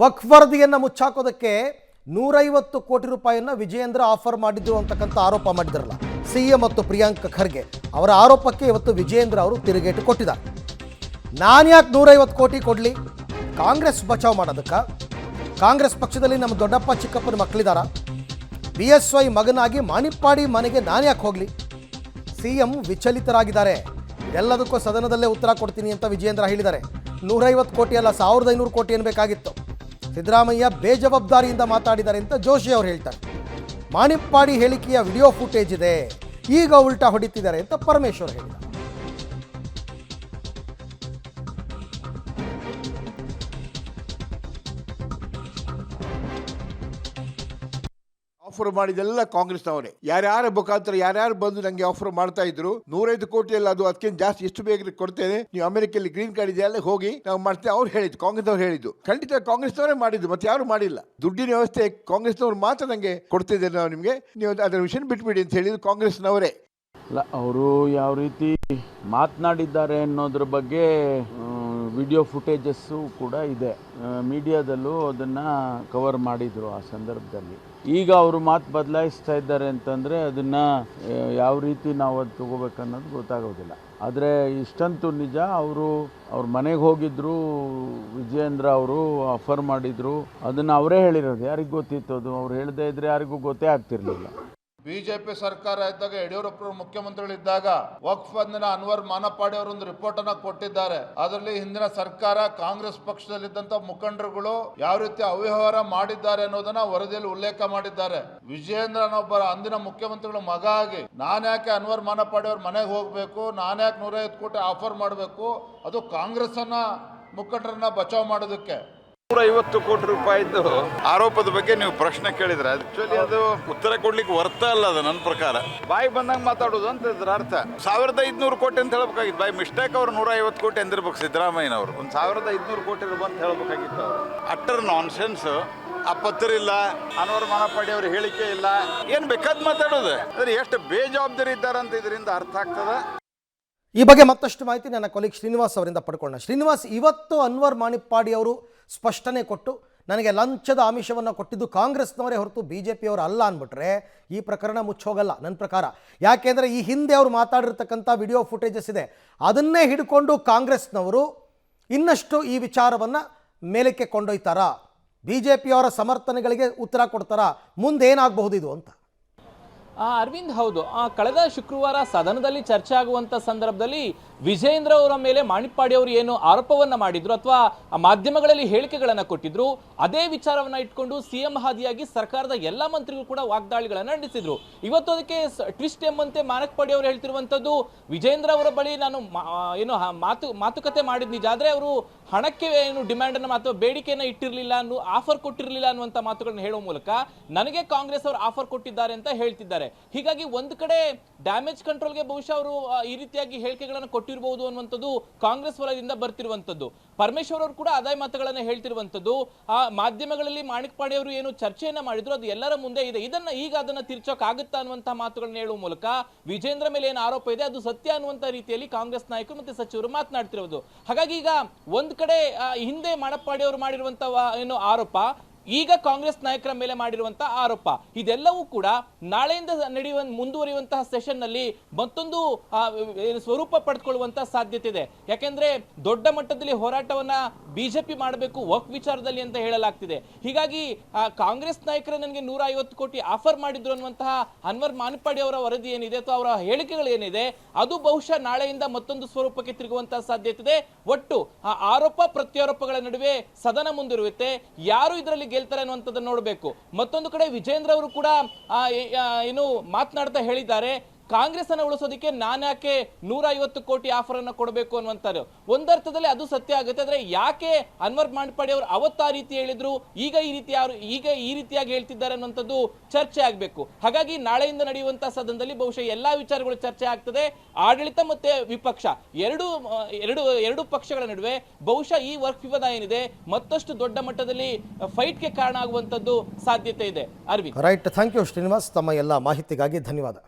ವಕ್ಫ್ ವರದಿಯನ್ನು ಮುಚ್ಚಾಕೋದಕ್ಕೆ 150 ಕೋಟಿ ರೂಪಾಯಿಯನ್ನು ವಿಜಯೇಂದ್ರ ಆಫರ್ ಮಾಡಿದ್ರು ಅಂತಕ್ಕಂಥ ಆರೋಪ ಮಾಡಿದ್ರಲ್ಲ ಸಿಎಂ ಮತ್ತು ಪ್ರಿಯಾಂಕ್ ಖರ್ಗೆ ಅವರ ಆರೋಪಕ್ಕೆ ಇವತ್ತು ವಿಜಯೇಂದ್ರ ಅವರು ತಿರುಗೇಟು ಕೊಟ್ಟಿದ್ದಾರೆ. ನಾನು ಯಾಕೆ 150 ಕೋಟಿ ಕೊಡಲಿ ಕಾಂಗ್ರೆಸ್ ಬಚಾವ್ ಮಾಡೋದಕ್ಕೆ? ಕಾಂಗ್ರೆಸ್ ಪಕ್ಷದಲ್ಲಿ ನಮ್ಮ ದೊಡ್ಡಪ್ಪ ಚಿಕ್ಕಪ್ಪನ ಮಕ್ಕಳಿದಾರ. BSY ಮಗನಾಗಿ ಮಾಣಿಪ್ಪಾಡಿ ಮನೆಗೆ ನಾನು ಯಾಕೆ ಹೋಗಲಿ? ಸಿಎಂ ವಿಚಲಿತರಾಗಿದ್ದಾರೆ. ಎಲ್ಲದಕ್ಕೂ ಸದನದಲ್ಲೇ ಉತ್ತರ ಕೊಡ್ತೀನಿ ಅಂತ ವಿಜಯೇಂದ್ರ ಹೇಳಿದ್ದಾರೆ. 150 ಕೋಟಿ ಅಲ್ಲ 1500 ಕೋಟಿ ಅನ್ಬೇಕಾಗಿತ್ತು. ಸಿದ್ದರಾಮಯ್ಯ ಬೇಜವಾಬ್ದಾರಿಯಿಂದ ಮಾತಾಡಿದ್ದಾರೆ ಅಂತ ಜೋಶಿ ಅವರು ಹೇಳ್ತಾರೆ. ಮಾಣಿಪ್ಪಾಡಿ ಹೇಳಿಕೆಯ ವಿಡಿಯೋ ಫುಟೇಜ್ ಇದೆ, ಈಗ ಉಲ್ಟಾ ಹೊಡಿತಿದ್ದಾರೆ ಅಂತ ಪರಮೇಶ್ವರ್ ಹೇಳಿದ್ದಾರೆ. ಆಫರ್ ಮಾಡಿದೆಲ್ಲ ಕಾಂಗ್ರೆಸ್ನವರೇ. ಯಾರ್ಯಾರ ಮುಖಾಂತರ ಯಾರ್ಯಾರು ಬಂದು ನಂಗೆ ಆಫರ್ ಮಾಡ್ತಾ ಇದ್ರು. 105 ಕೋಟಿ ಅಲ್ಲ, ಅದು ಅದಕ್ಕಿಂತ ಜಾಸ್ತಿ ಎಷ್ಟು ಬೇಕು ಕೊಡ್ತೇನೆ, ನೀವು ಅಮೆರಿಕಲ್ಲಿ ಗ್ರೀನ್ ಕಾರ್ಡ್ ಇದೆಯಲ್ಲ ಹೋಗಿ ನಾವು ಮಾಡ್ತೇವೆ ಅವ್ರು ಹೇಳಿದ್ದು, ಕಾಂಗ್ರೆಸ್ನವ್ರು ಹೇಳಿದ್ದು. ಖಂಡಿತ ಕಾಂಗ್ರೆಸ್ನವರೇ ಮಾಡಿದ್ದು, ಮತ್ತೆ ಯಾರು ಮಾಡಿಲ್ಲ. ದುಡ್ಡಿನ ವ್ಯವಸ್ಥೆ ಕಾಂಗ್ರೆಸ್ನವ್ರು ಮಾತ್ರ ನಂಗೆ ಕೊಡ್ತಿದ್ದೇನೆ, ನಾವು ನಿಮಗೆ ನೀವು ಅದರ ವಿಷಯ ಬಿಟ್ಬಿಡಿ ಅಂತ ಹೇಳಿದ್ದು ಕಾಂಗ್ರೆಸ್ನವರೇ. ಅಲ್ಲ, ಅವರು ಯಾವ ರೀತಿ ಮಾತನಾಡಿದ್ದಾರೆ ಅನ್ನೋದ್ರ ಬಗ್ಗೆ ವಿಡಿಯೋ ಫುಟೇಜಸ್ಸು ಕೂಡ ಇದೆ. ಮೀಡಿಯಾದಲ್ಲೂ ಅದನ್ನು ಕವರ್ ಮಾಡಿದರು ಆ ಸಂದರ್ಭದಲ್ಲಿ. ಈಗ ಅವರು ಮಾತು ಬದಲಾಯಿಸ್ತಾ ಇದ್ದಾರೆ ಅಂತಂದರೆ ಅದನ್ನು ಯಾವ ರೀತಿ ನಾವು ಅದು ತೊಗೋಬೇಕನ್ನೋದು ಗೊತ್ತಾಗೋದಿಲ್ಲ. ಆದರೆ ಇಷ್ಟಂತೂ ನಿಜ, ಅವ್ರ ಮನೆಗೆ ಹೋಗಿದ್ದರು, ವಿಜಯೇಂದ್ರ ಅವರು ಆಫರ್ ಮಾಡಿದರು. ಅದನ್ನು ಅವರೇ ಹೇಳಿರೋದು. ಯಾರಿಗೂ ಗೊತ್ತಿತ್ತು ಅದು? ಅವ್ರು ಹೇಳದೇ ಇದ್ದರೆ ಯಾರಿಗೂ ಗೊತ್ತೇ ಆಗ್ತಿರ್ಲಿಲ್ಲ. ಬಿಜೆಪಿ ಸರ್ಕಾರ ಇದ್ದಾಗ ಯಡಿಯೂರಪ್ಪ ಮುಖ್ಯಮಂತ್ರಿಗಳಿದ್ದಾಗ ವಕ್ಫ್ ಬಂಧನ ಅನ್ವರ್ ಮಾನಪ್ಪಾಡಿ ಅವರು ಒಂದು ರಿಪೋರ್ಟ್ ಅನ್ನ ಕೊಟ್ಟಿದ್ದಾರೆ. ಅದರಲ್ಲಿ ಹಿಂದಿನ ಸರ್ಕಾರ ಕಾಂಗ್ರೆಸ್ ಪಕ್ಷದಲ್ಲಿದ್ದಂತ ಮುಖಂಡರುಗಳು ಯಾವ ರೀತಿ ಅವ್ಯವಹಾರ ಮಾಡಿದ್ದಾರೆ ಅನ್ನೋದನ್ನ ವರದಿಯಲ್ಲಿ ಉಲ್ಲೇಖ ಮಾಡಿದ್ದಾರೆ. ವಿಜಯೇಂದ್ರನೊಬ್ಬರ ಅಂದಿನ ಮುಖ್ಯಮಂತ್ರಿಗಳ ಮಗ ಆಗಿ ನಾನು ಯಾಕೆ ಅನ್ವರ್ ಮಾನಪ್ಪಾಡಿ ಅವ್ರ ಮನೆಗೆ ಹೋಗ್ಬೇಕು, ನಾನು ಯಾಕೆ 150 ಕೋಟಿ ಆಫರ್ ಮಾಡಬೇಕು, ಅದು ಕಾಂಗ್ರೆಸ್ ಅನ್ನ ಮುಖಂಡರನ್ನ ಬಚಾವ್ ಮಾಡೋದಕ್ಕೆ. 150 ಕೋಟಿ ರೂಪಾಯಿದ್ದು ಆರೋಪದ ಬಗ್ಗೆ ನೀವು ಪ್ರಶ್ನೆ ಕೇಳಿದ್ರೆ ಆಕ್ಚುಲಿ ಅದು ಉತ್ತರ ಕೊಡ್ಲಿಕ್ಕೆ ವರ್ತ ಅಲ್ಲ. ಅದು ನನ್ನ ಪ್ರಕಾರ ಬಾಯಿ ಬಂದಂಗೆ ಮಾತಾಡೋದು ಅಂತ ಇದ್ರ ಅರ್ಥ. 1500 ಕೋಟಿ ಅಂತ ಹೇಳ್ಬೇಕಾಗಿತ್ತು. ಬೈ ಮಿಸ್ಟೇಕ್ ಅವ್ರು 150 ಕೋಟಿ ಅಂದಿರ್ಬೇಕು ಸಿದ್ದರಾಮಯ್ಯನವರು. ಒಂದು 1500 ಕೋಟಿ ರೂಪಾಯಿ ಅಂತ ಹೇಳ್ಬೇಕಾಗಿತ್ತು. Utter nonsense. ಆ ಪತ್ರ ಇಲ್ಲ, ಅನ್ವರ್ ಮಾನಪ್ಪಾಡಿ ಅವ್ರ ಹೇಳಿಕೆ ಇಲ್ಲ, ಏನ್ ಬೇಕಾದ್ ಮಾತಾಡೋದು. ಅಂದ್ರೆ ಎಷ್ಟು ಬೇಜವಾಬ್ದಾರಿ ಇದ್ದಾರೆ ಅಂತ ಇದರಿಂದ ಅರ್ಥ ಆಗ್ತದ. ಈ ಬಗ್ಗೆ ಮತ್ತಷ್ಟು ಮಾಹಿತಿ ನನ್ನ ಕೊಲೀಗ್ ಶ್ರೀನಿವಾಸ್ ಅವರಿಂದ ಪಡ್ಕೊಳ್ಳೋಣ. ಶ್ರೀನಿವಾಸ್, ಇವತ್ತು ಅನ್ವರ್ ಮಾಣಿಪ್ಪಾಡಿ ಅವರು ಸ್ಪಷ್ಟನೆ ಕೊಟ್ಟು ನನಗೆ ಲಂಚದ ಆಮಿಷವನ್ನು ಕೊಟ್ಟಿದ್ದು ಕಾಂಗ್ರೆಸ್ನವರೇ ಹೊರತು BJP ಅವರು ಅಲ್ಲ ಅಂದ್ಬಿಟ್ರೆ ಈ ಪ್ರಕರಣ ಮುಚ್ಚೋಗಲ್ಲ ನನ್ನ ಪ್ರಕಾರ. ಯಾಕೆಂದರೆ ಈ ಹಿಂದೆ ಅವರು ಮಾತಾಡಿರ್ತಕ್ಕಂಥ ವಿಡಿಯೋ ಫುಟೇಜಸ್ ಇದೆ, ಅದನ್ನೇ ಹಿಡ್ಕೊಂಡು ಕಾಂಗ್ರೆಸ್ನವರು ಇನ್ನಷ್ಟು ಈ ವಿಚಾರವನ್ನು ಮೇಲಕ್ಕೆ ಕೊಂಡೊಯ್ತಾರಾ? BJP ಅವರ ಸಮರ್ಥನೆಗಳಿಗೆ ಉತ್ತರ ಕೊಡ್ತಾರಾ? ಮುಂದೇನಾಗಬಹುದು ಇದು ಅಂತ? ಅರವಿಂದ್, ಹೌದು. ಕಳೆದ ಶುಕ್ರವಾರ ಸದನದಲ್ಲಿ ಚರ್ಚೆ ಆಗುವಂಥ ಸಂದರ್ಭದಲ್ಲಿ ವಿಜಯೇಂದ್ರ ಅವರ ಮೇಲೆ ಮಾಣಿಪ್ಪಾಡಿ ಅವರು ಏನು ಆರೋಪವನ್ನು ಮಾಡಿದ್ರು ಅಥವಾ ಮಾಧ್ಯಮಗಳಲ್ಲಿ ಹೇಳಿಕೆಗಳನ್ನು ಕೊಟ್ಟಿದ್ರು, ಅದೇ ವಿಚಾರವನ್ನು ಇಟ್ಕೊಂಡು CM ಹಾದಿಯಾಗಿ ಸರ್ಕಾರದ ಎಲ್ಲ ಮಂತ್ರಿಗಳು ಕೂಡ ವಾಗ್ದಾಳಿಗಳನ್ನು ನಡೆಸಿದ್ರು. ಇವತ್ತು ಅದಕ್ಕೆ ಟ್ವಿಸ್ಟ್ ಎಂಬಂತೆ ಮಾಣಿಪ್ಪಾಡಿ ಅವರು ಹೇಳ್ತಿರುವಂಥದ್ದು, ವಿಜಯೇಂದ್ರ ಅವರ ಬಳಿ ನಾನು ಏನು ಮಾತುಕತೆ ಮಾಡಿದ ನಿಜ, ಆದರೆ ಅವರು ಹಣಕ್ಕೆ ಏನು ಡಿಮ್ಯಾಂಡನ್ನು ಅಥವಾ ಬೇಡಿಕೆಯನ್ನು ಇಟ್ಟಿರಲಿಲ್ಲ, ಆಫರ್ ಕೊಟ್ಟಿರಲಿಲ್ಲ ಅನ್ನುವಂಥ ಮಾತುಗಳನ್ನು ಹೇಳುವ ಮೂಲಕ ನನಗೆ ಕಾಂಗ್ರೆಸ್ ಅವರು ಆಫರ್ ಕೊಟ್ಟಿದ್ದಾರೆ ಅಂತ ಹೇಳ್ತಿದ್ದಾರೆ. ಹೀಗಾಗಿ ಒಂದು ಕಡೆ ಡ್ಯಾಮೇಜ್ ಕಂಟ್ರೋಲ್ಗೆ ಬಹುಶಃ ಅವರು ಈ ರೀತಿಯಾಗಿ ಹೇಳಿಕೆಗಳನ್ನು ಕೊಟ್ಟಿರಬಹುದು ಅನ್ನುವಂಥದ್ದು ಕಾಂಗ್ರೆಸ್ ವಲಯದಿಂದ ಬರ್ತಿರುವಂಥದ್ದು. ಪರಮೇಶ್ವರ್ ಅವರು ಕೂಡ ಅದೇ ಮಾತುಗಳನ್ನು ಹೇಳ್ತಿರುವಂಥದ್ದು. ಆ ಮಾಧ್ಯಮಗಳಲ್ಲಿ ಮಾಣಿಕ್ಪಾಡಿ ಅವರು ಏನು ಚರ್ಚೆಯನ್ನ ಮಾಡಿದ್ರು ಅದು ಎಲ್ಲರ ಮುಂದೆ ಇದೆ, ಈಗ ಅದನ್ನ ತಿರ್ಚೋಕ್ ಆಗುತ್ತಾ ಅನ್ನುವಂತಹ ಮಾತುಗಳನ್ನ ಹೇಳುವ ಮೂಲಕ ವಿಜೇಂದ್ರ ಮೇಲೆ ಏನು ಆರೋಪ ಇದೆ ಅದು ಸತ್ಯ ಅನ್ನುವಂಥ ರೀತಿಯಲ್ಲಿ ಕಾಂಗ್ರೆಸ್ ನಾಯಕರು ಮತ್ತೆ ಸಚಿವರು ಮಾತನಾಡ್ತಿರೋದು. ಹಾಗಾಗಿ ಈಗ ಒಂದ್ ಕಡೆ ಹಿಂದೆ ಮಾಣಿಪ್ಪಾಡಿ ಅವರು ಮಾಡಿರುವಂತಹ ಏನು ಆರೋಪ, ಈಗ ಕಾಂಗ್ರೆಸ್ ನಾಯಕರ ಮೇಲೆ ಮಾಡಿರುವಂತಹ ಆರೋಪ, ಇದೆಲ್ಲವೂ ಕೂಡ ನಾಳೆಯಿಂದ ಮುಂದುವರಿಯುವಂತಹ ಸೆಷನ್ ನಲ್ಲಿ ಮತ್ತೊಂದು ಸ್ವರೂಪ ಪಡೆದುಕೊಳ್ಳುವಂತಹ ಸಾಧ್ಯತೆ ಇದೆ. ಯಾಕೆಂದ್ರೆ ದೊಡ್ಡ ಮಟ್ಟದಲ್ಲಿ ಹೋರಾಟವನ್ನ BJP ಮಾಡಬೇಕು ವಕ್ಫ್ ವಿಚಾರದಲ್ಲಿ ಅಂತ ಹೇಳಲಾಗ್ತಿದೆ. ಹೀಗಾಗಿ ಕಾಂಗ್ರೆಸ್ ನಾಯಕರು ನನಗೆ 150 ಕೋಟಿ ಆಫರ್ ಮಾಡಿದ್ರು ಅನ್ನುವಂತಹ ಅನ್ವರ್ ಮಾಣಿಪ್ಪಾಡಿ ಅವರ ವರದಿ ಏನಿದೆ ಅಥವಾ ಅವರ ಹೇಳಿಕೆಗಳು ಏನಿದೆ ಅದು ಬಹುಶಃ ನಾಳೆಯಿಂದ ಮತ್ತೊಂದು ಸ್ವರೂಪಕ್ಕೆ ತಿರುಗುವಂತಹ ಸಾಧ್ಯತೆ ಇದೆ. ಒಟ್ಟು ಆರೋಪ ಪ್ರತ್ಯಾರೋಪಗಳ ನಡುವೆ ಸದನ ಮುಂದಿರುತ್ತೆ, ಯಾರು ಇದರಲ್ಲಿ ಗೆಲ್ತಾರೆ ಅನ್ನುವಂಥದ್ದನ್ನು ನೋಡಬೇಕು. ಮತ್ತೊಂದು ಕಡೆ ವಿಜೇಂದ್ರ ಅವರು ಕೂಡ ಏನು ಮಾತನಾಡ್ತಾ ಹೇಳಿದ್ದಾರೆ, ಕಾಂಗ್ರೆಸ್ ಅನ್ನು ಉಳಿಸೋದಕ್ಕೆ ನಾನು ಯಾಕೆ 150 ಕೋಟಿ ಆಫರ್ ಅನ್ನು ಕೊಡಬೇಕು ಅನ್ನುವಂಥದ್ದು. ಒಂದರ್ಥದಲ್ಲಿ ಅದು ಸತ್ಯ ಆಗುತ್ತೆ, ಆದ್ರೆ ಯಾಕೆ ಅನ್ವರ್ ಮಾಣಿಪ್ಪಾಡಿ ಅವರು ಅವತ್ತು ಆ ರೀತಿ ಹೇಳಿದ್ರು, ಈಗ ಈ ರೀತಿಯಾಗಿ ಹೇಳ್ತಿದ್ದಾರೆ ಅನ್ನುವಂಥದ್ದು ಚರ್ಚೆ ಆಗಬೇಕು. ಹಾಗಾಗಿ ನಾಳೆಯಿಂದ ನಡೆಯುವಂತಹ ಸದನದಲ್ಲಿ ಬಹುಶಃ ಎಲ್ಲಾ ವಿಚಾರಗಳು ಚರ್ಚೆ ಆಗ್ತದೆ. ಆಡಳಿತ ಮತ್ತೆ ವಿಪಕ್ಷ ಎರಡು ಪಕ್ಷಗಳ ನಡುವೆ ಬಹುಶಃ ಈ ವರ್ಕ್ ವಿವಾದ ಏನಿದೆ ಮತ್ತಷ್ಟು ದೊಡ್ಡ ಮಟ್ಟದಲ್ಲಿ ಫೈಟ್ಗೆ ಕಾರಣ ಆಗುವಂಥದ್ದು ಸಾಧ್ಯತೆ ಇದೆ. Arvind, right, thank you Srinivas, ತಮ್ಮ ಎಲ್ಲ ಮಾಹಿತಿಗಾಗಿ ಧನ್ಯವಾದ.